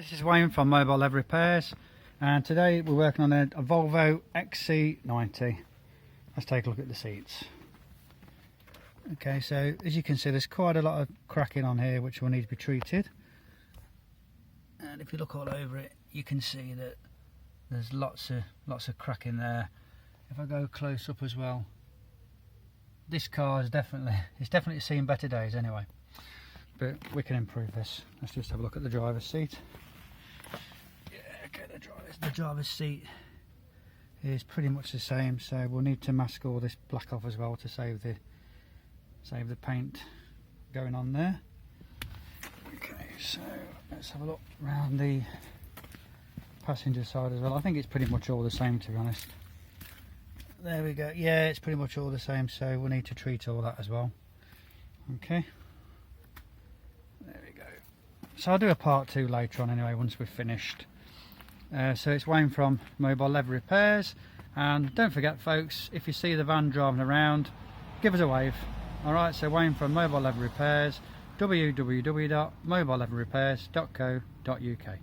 This is Wayne from Mobile Leather Repairs, and today we're working on a Volvo XE90. Let's take a look at the seats. Okay, so as you can see, there's quite a lot of cracking on here which will need to be treated. And if you look all over it, you can see that there's lots of cracking there. If I go close up as well, this car is definitely seen better days anyway. But we can improve this. Let's just have a look at the driver's seat. Yeah, okay, the driver's seat is pretty much the same, so we'll need to mask all this black off as well to save the paint going on there. Okay, so let's have a look around the passenger side as well. I think it's pretty much all the same, to be honest. There we go. Yeah, it's pretty much all the same, so we'll need to treat all that as well. Okay. There we go. So I'll do a part 2 later on anyway, once we've finished. So it's Wayne from Mobile Leather Repairs, and don't forget folks, if you see the van driving around, give us a wave. Alright, so Wayne from Mobile Leather Repairs, www.mobileleatherrepairs.co.uk.